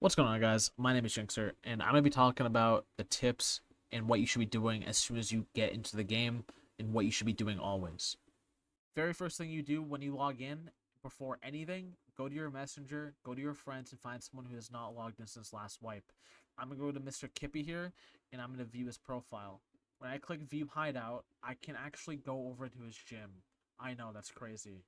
What's going on, guys? My name is Jinxer, and I'm going to be talking about the tips and what you should be doing as soon as you get into the game and what you should be doing always. Very first thing you do when you log in, before anything, go to your messenger, go to your friends, and find someone who has not logged in since last wipe. I'm going to go to Mr. Kippy here, and I'm going to view his profile. When I click View Hideout, I can actually go over to his gym. I know, that's crazy.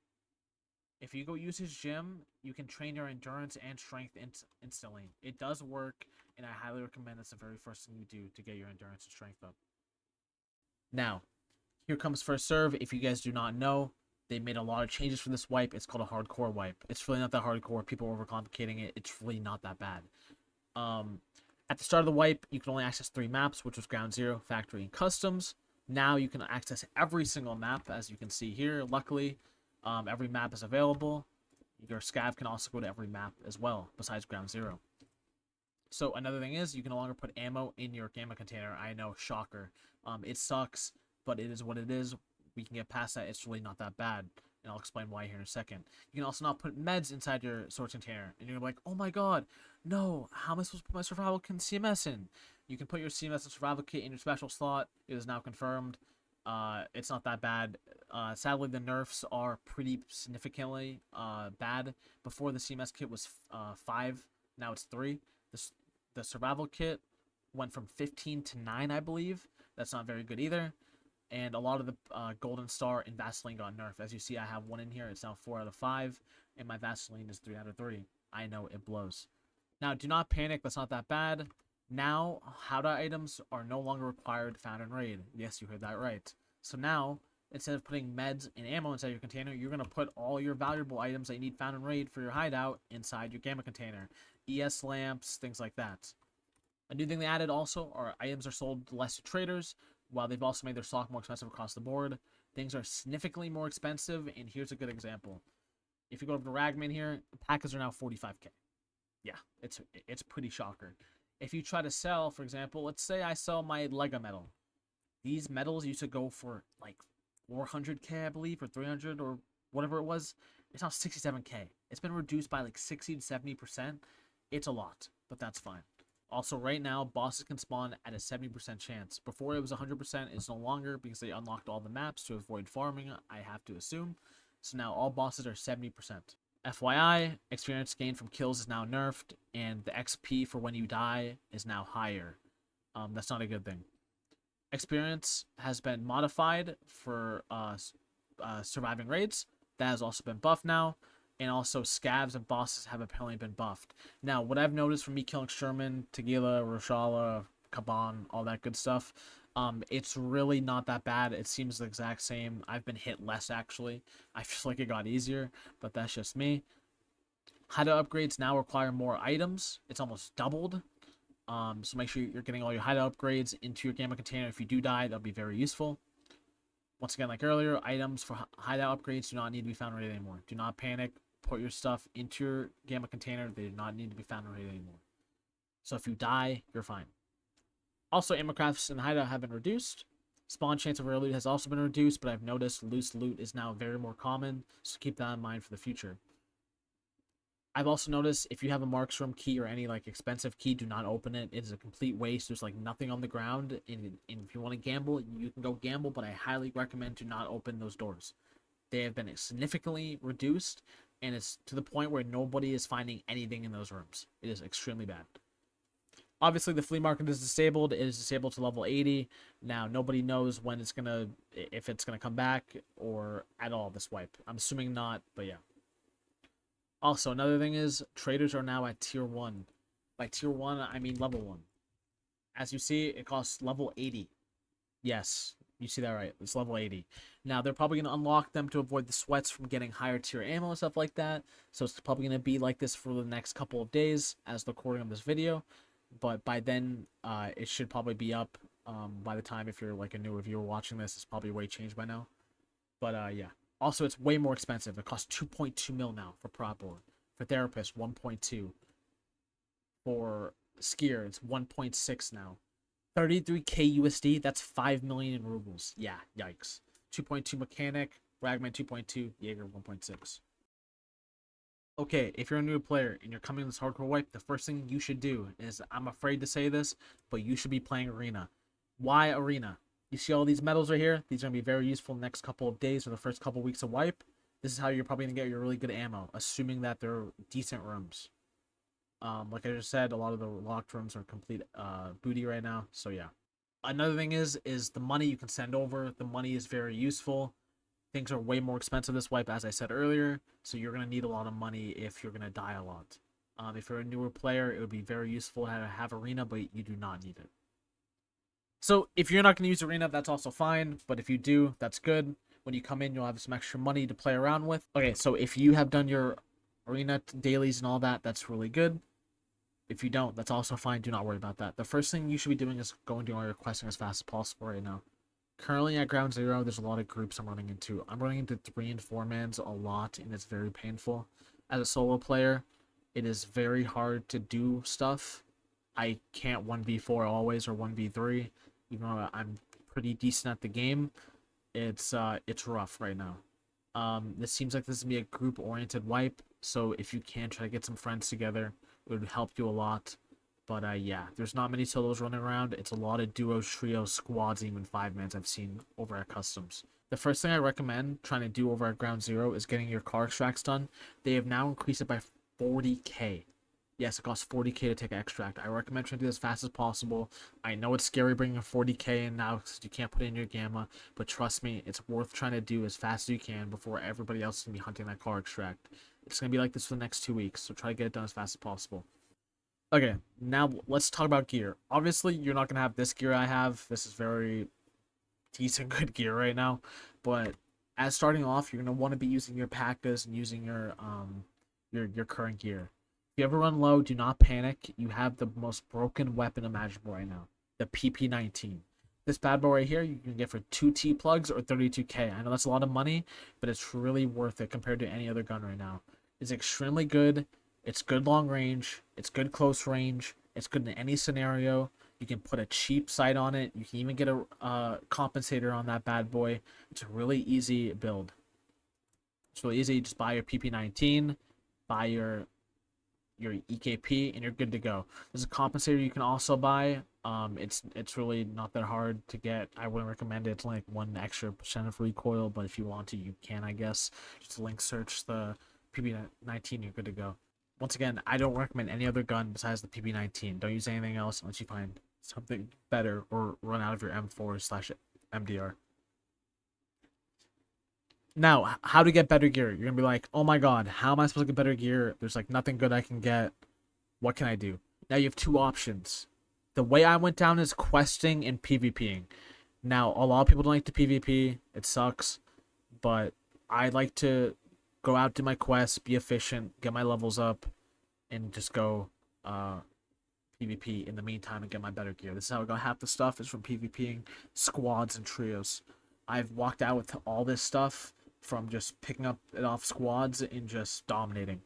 If you go use his gym, you can train your endurance and strength instantly. It does work, and I highly recommend it's the very first thing you do to get your endurance and strength up. Now, here comes first serve. If you guys do not know, they made a lot of changes for this wipe. It's called a hardcore wipe. It's really not that hardcore. People are overcomplicating it. It's really not that bad. Um, at the start of the wipe, you can only access 3 maps, which was Ground Zero, Factory, and Customs. Now you can access every single map, as you can see here. Luckily, every map is available. Your scav can also go to every map as well, besides Ground Zero. So another thing is, you can no longer put ammo in your gamma container. I know, shocker. It sucks, but it is what it is. We can get past that. It's really not that bad, and I'll explain why here in a second. You can also not put meds inside your storage container, and you're like, oh my god, no, how am I supposed to put my survival kit and CMS in? You can put your CMS and survival kit in your special slot. It is now confirmed. It's not that bad. Sadly, the nerfs are pretty significantly bad. Before, the CMS kit was 5, now it's 3. The survival kit went from 15 to 9, I believe. That's not very good either. And a lot of the Golden Star and Vaseline got nerfed. As you see, I have one in here. It's now 4 out of 5. And my Vaseline is 3 out of 3. I know, it blows. Now, do not panic. That's not that bad. Now, Howda items are no longer required found in Raid. Yes, you heard that right. So now, instead of putting meds and ammo inside your container, you're going to put all your valuable items that you need found in Raid for your hideout inside your gamma container. ES lamps, things like that. A new thing they added also are items are sold less to traders, while they've also made their stock more expensive across the board. Things are significantly more expensive, and here's a good example. If you go over to Ragman here, packets are now 45k. Yeah, it's pretty shocker. If you try to sell, for example, let's say I sell my Lego metal. These metals used to go for like 400k, I believe, or 300 or whatever it was. It's now 67k. It's been reduced by like 60 to 70%. It's a lot, but that's fine. Also, right now, bosses can spawn at a 70% chance. Before it was 100%, it's no longer because they unlocked all the maps to avoid farming, I have to assume. So now all bosses are 70%. FYI, experience gained from kills is now nerfed, and the XP for when you die is now higher. That's not a good thing. Experience has been modified for surviving raids. That has also been buffed now. And also, scavs and bosses have apparently been buffed. Now, what I've noticed from me killing Sherman, Tagila, Roshala, Kaban, all that good stuff, it's really not that bad. It seems the exact same. I've been hit less, actually. I feel like it got easier, but that's just me. Hideout upgrades now require more items. It's almost doubled. So make sure you're getting all your hideout upgrades into your gamma container. If you do die, that'll be very useful. Once again, like earlier, items for hideout upgrades do not need to be found right anymore. Do not panic. Put your stuff into your gamma container. They do not need to be found right anymore. So if you die, you're fine. Also, ammo crafts and hideout have been reduced. Spawn chance of rare loot has also been reduced, but I've noticed loose loot is now very more common, so keep that in mind for the future. I've also noticed if you have a Markstrom key or any like expensive key, do not open it. It is a complete waste. There's like nothing on the ground, and if you want to gamble, you can go gamble, but I highly recommend to not open those doors. They have been significantly reduced, and it's to the point where nobody is finding anything in those rooms. It is extremely bad. Obviously, the flea market is disabled. It is disabled to level 80. Now, nobody knows when it's gonna, if it's gonna come back or at all this wipe. I'm assuming not, but yeah. Also, another thing is traders are now at tier 1. By tier 1, I mean level 1. As you see, it costs level 80. Yes, you see that right. It's level 80. Now, they're probably going to unlock them to avoid the sweats from getting higher tier ammo and stuff like that. So it's probably going to be like this for the next couple of days as the recording of this video. But by then, it should probably be up. By the time, if you're like a new reviewer watching this, it's probably way changed by now. But yeah. Also, it's way more expensive. It costs 2.2 mil now for prop board. For therapist, 1.2. For skier, it's 1.6 now. 33k USD, that's 5 million in rubles. Yeah, yikes. 2.2 mechanic, Ragman 2.2, Jaeger 1.6. Okay, if you're a new player and you're coming to this hardcore wipe, the first thing you should do is, I'm afraid to say this, but you should be playing Arena. Why Arena? You see all these medals right here? These are going to be very useful the next couple of days or the first couple of weeks of wipe. This is how you're probably going to get your really good ammo, assuming that they're decent rooms. Like I just said, a lot of the locked rooms are complete booty right now, so yeah. Another thing is the money you can send over. The money is very useful. Things are way more expensive this wipe, as I said earlier, so you're going to need a lot of money if you're going to die a lot. If you're a newer player, it would be very useful to have Arena, but you do not need it. So if you're not going to use Arena, that's also fine, but if you do, that's good. When you come in, you'll have some extra money to play around with. Okay, so if you have done your Arena dailies and all that, that's really good. If you don't, that's also fine. Do not worry about that. The first thing you should be doing is going to all your questing as fast as possible right now. Currently at ground zero, there's a lot of groups I'm running into. I'm running into 3 and 4 mans a lot, and it's very painful. As a solo player, it is very hard to do stuff. I can't 1v4 always or 1v3, even though I'm pretty decent at the game. It's rough right now. This seems like this is gonna be a group-oriented wipe, so if you can try to get some friends together, it would help you a lot. But yeah, there's not many solos running around. It's a lot of duos, trios, squads, even 5-mans I've seen over at Customs. The first thing I recommend trying to do over at Ground Zero is getting your car extracts done. They have now increased it by 40k. Yes, it costs 40k to take an extract. I recommend trying to do this as fast as possible. I know it's scary bringing a 40k in now because you can't put it in your gamma, but trust me, it's worth trying to do as fast as you can before everybody else is going to be hunting that car extract. It's going to be like this for the next 2 weeks, so try to get it done as fast as possible. Okay, now let's talk about gear. Obviously, you're not going to have this gear I have. This is very decent, good gear right now. But as starting off, you're going to want to be using your P.A.C.As and using your current gear. If you ever run low, do not panic. You have the most broken weapon imaginable right now, the PP-19. This bad boy right here, you can get for 2 T-plugs or 32k. I know that's a lot of money, but it's really worth it compared to any other gun right now. It's extremely good. It's good long range. It's good close range. It's good in any scenario. You can put a cheap sight on it. You can even get a compensator on that bad boy. It's a really easy build. It's really easy. You just buy your PP-19, buy your EKP, and you're good to go. There's a compensator you can also buy. It's really not that hard to get. I wouldn't recommend it. It's only like 1 extra percent of recoil, but if you want to, you can, I guess. Just link search the PP-19, you're good to go. Once again, I don't recommend any other gun besides the PP-19. Don't use anything else unless you find something better or run out of your M4/MDR. Now, how to get better gear? You're gonna be like, oh my god, how am I supposed to get better gear? There's like nothing good I can get. What can I do? Now you have 2 options. The way I went down is questing and PvPing. Now, a lot of people don't like to PvP. It sucks. But I like to go out, do my quests, be efficient, get my levels up, and just go PvP in the meantime and get my better gear. This is how I got half the stuff is from PvPing squads and trios. I've walked out with all this stuff from just picking up it off squads and just dominating.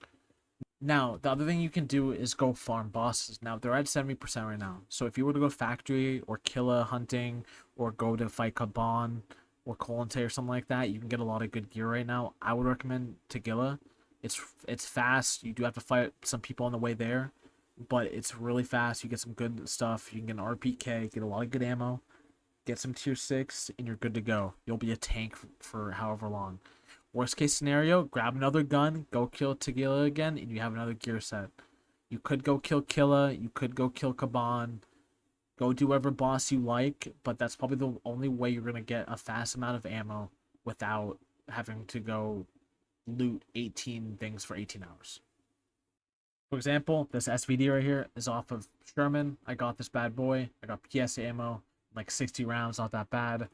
Now, the other thing you can do is go farm bosses. Now, they're at 70% right now. So if you were to go factory or killa hunting or go to fight Kaban or Colante or something like that, you can get a lot of good gear right now. I would recommend Tagilla. It's fast. You do have to fight some people on the way there, but it's really fast. You get some good stuff. You can get an RPK, get a lot of good ammo, get some tier 6, and you're good to go. You'll be a tank for however long. Worst case scenario, grab another gun, go kill Tagilla again, and you have another gear set. You could go kill Killa, you could go kill Kaban, go do whatever boss you like, but that's probably the only way you're going to get a fast amount of ammo without having to go loot 18 things for 18 hours. For example, this SVD right here is off of Sherman. I got this bad boy. I got PS ammo, like 60 rounds, not that bad.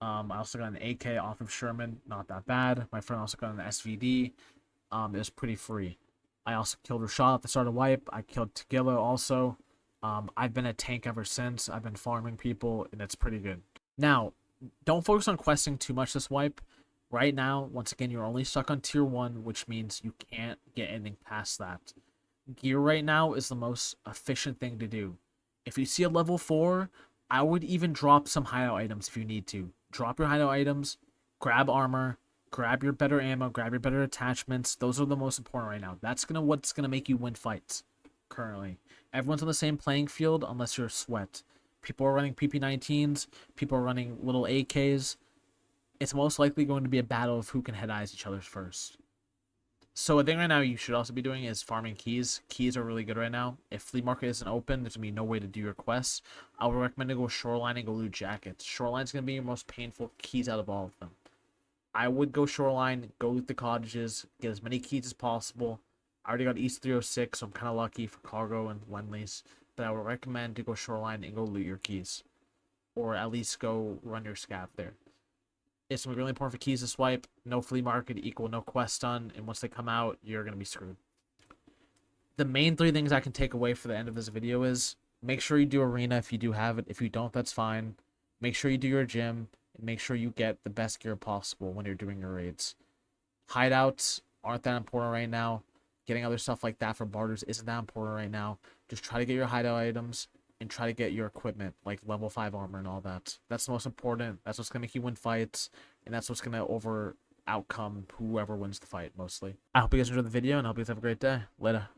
I also got an AK off of Sherman, not that bad. My friend also got an SVD. It was pretty free. I also killed Rashad at the start of wipe. I killed Tagilla also. I've been a tank ever since. I've been farming people, and it's pretty good. Now, don't focus on questing too much this wipe. Right now, once again, you're only stuck on tier 1, which means you can't get anything past that. Gear right now is the most efficient thing to do. If you see a level 4, I would even drop some hideout items if you need to. Drop your hideout items, grab armor, Grab your better ammo, grab your better attachments. Those are the most important right now. That's what's gonna make you win fights currently. Everyone's on the same playing field unless you're a sweat. People are running PP19s, people are running little AKs. It's most likely going to be a battle of who can head eyes each other first. So I think right now you should also be doing is farming keys. Keys are really good right now. If flea market isn't open, there's gonna be no way to do your quests. I would recommend to go shoreline and go loot jackets. Shoreline's gonna be your most painful keys out of all of them. I would go shoreline, go loot the cottages, get as many keys as possible. I already got East 306, so I'm kind of lucky for cargo and Wendley's. But I would recommend to go shoreline and go loot your keys, or at least go run your scav there. It's gonna be really important for keys to swipe. No flea market equal no quest done, and once they come out, you're gonna be screwed. The main three things I can take away for the end of this video is make sure you do arena if you do have it. If you don't, that's fine. Make sure you do your gym, and make sure you get the best gear possible when you're doing your raids. Hideouts aren't that important right now. Getting other stuff like that for barters isn't that important right now. Just try to get your hideout items and try to get your equipment, like level 5 armor and all that. That's the most important. That's what's going to make you win fights, and that's what's going to outcome whoever wins the fight, mostly. I hope you guys enjoyed the video, and I hope you guys have a great day. Later.